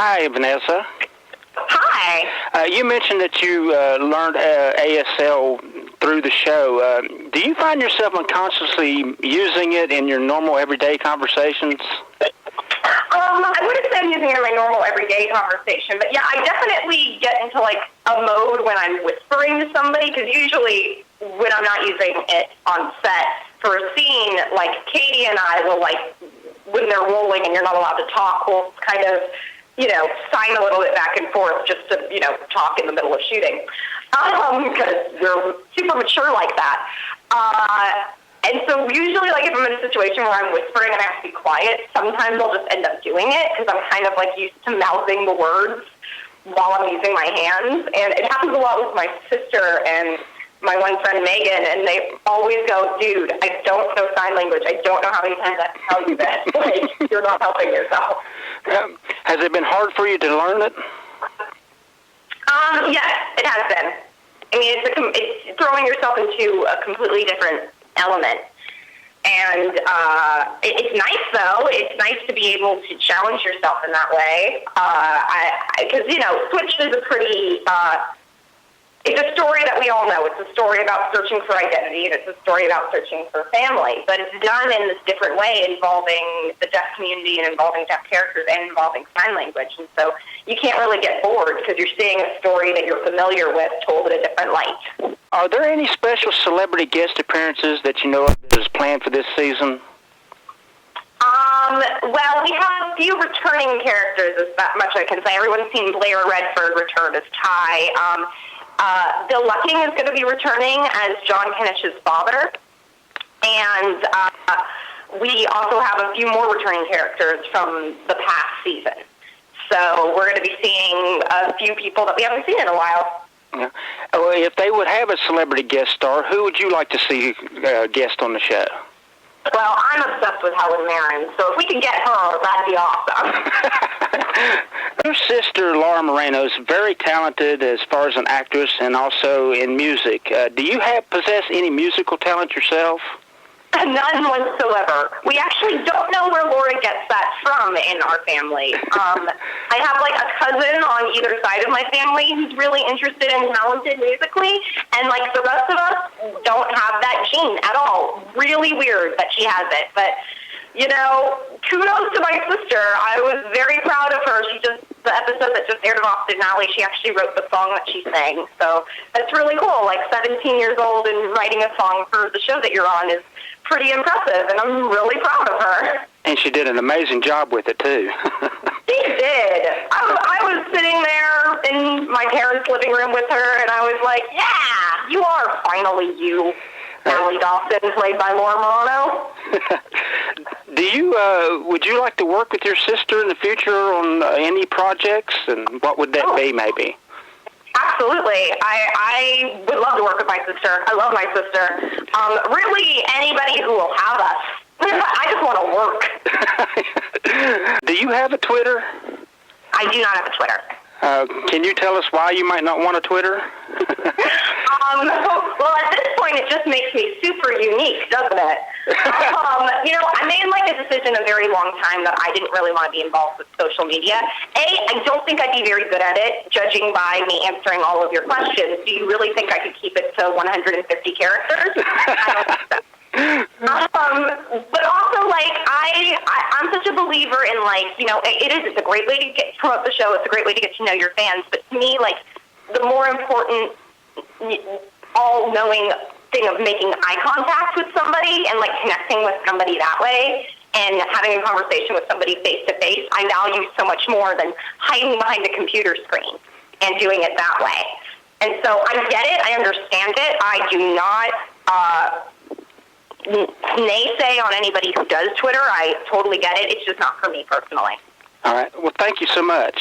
Hi, Vanessa. Hi. You mentioned that you learned ASL through the show. Do you find yourself unconsciously using it in your normal everyday conversations? I wouldn't say I'm using it in my normal everyday conversation, but yeah, I definitely get into like a mode when I'm whispering to somebody, because usually when I'm not using it on set for a scene, like Katie and I will, like, when they're rolling and you're not allowed to talk, we'll kind of, sign a little bit back and forth just to, talk in the middle of shooting, because we're super mature like that. And so usually, like, if I'm in a situation where I'm whispering and I have to be quiet, sometimes I'll just end up doing it because I'm kind of, like, used to mouthing the words while I'm using my hands. And it happens a lot with my sister and my one friend, Megan, and they always go, dude, I don't know sign language. I don't know how many times I have to tell you this. Like, you're not helping yourself. Has it been hard for you to learn it? Yes, it has been. I mean, it's throwing yourself into a completely different element. And it's nice, though. It's nice to be able to challenge yourself in that way. Because, Switch is a pretty... it's a story that we all know. It's a story about searching for identity, and it's a story about searching for family. But it's done in this different way, involving the deaf community and involving deaf characters and involving sign language. And so you can't really get bored because you're seeing a story that you're familiar with told in a different light. Are there any special celebrity guest appearances that you know of that is planned for this season? Well, we have a few returning characters, is that much I can say. Everyone's seen Blair Redford return as Ty. Bill Lucking is going to be returning as John Kenish's father. And we also have a few more returning characters from the past season. So we're going to be seeing a few people that we haven't seen in a while. Yeah. Well, if they would have a celebrity guest star, who would you like to see guest on the show? Well, I'm obsessed with Helen Mirren, so if we can get her, that'd be awesome. Your sister, Laura Marano, is very talented as far as an actress and also in music. Do you possess any musical talent yourself? None whatsoever. We actually don't know where Laura gets that from in our family. I have, like, a cousin on either side of my family who's really interested and talented musically, and, like, the rest of us don't have that gene at all. Really weird that she has it. But, kudos to my sister. I was very proud of her. The episode that just aired of Austin Alley, she actually wrote the song that she sang. So that's really cool. Like, 17 years old and writing a song for the show that you're on is pretty impressive, and I'm really proud of her. And she did an amazing job with it, too. She did. I was sitting there in my parents' living room with her, and I was like, yeah, you are finally you, Allie Dawson, played by Laura Marano. Would you like to work with your sister in the future on any projects, and what would that be, maybe? Absolutely. I would love to work with my sister. I love my sister. Really, anybody who will have us. I just want to work. Do you have a Twitter? I do not have a Twitter. Can you tell us why you might not want a Twitter? Well, at this point, it just makes me super unique, doesn't it? I made like a decision a very long time that I didn't really want to be involved with social media. I don't think I'd be very good at it, judging by me answering all of your questions. Do you really think I could keep it to 150 characters? I don't think so. But also, like, I'm such a believer in, like, it's a great way to promote the show. It's a great way to get to know your fans. But to me, like, the more important, all-knowing thing of making eye contact with somebody and, like, connecting with somebody that way and having a conversation with somebody face-to-face, I value so much more than hiding behind a computer screen and doing it that way. And so I get it. I understand it. I do not naysay on anybody who does Twitter. I totally get it. It's just not for me personally. All right. Well, thank you so much.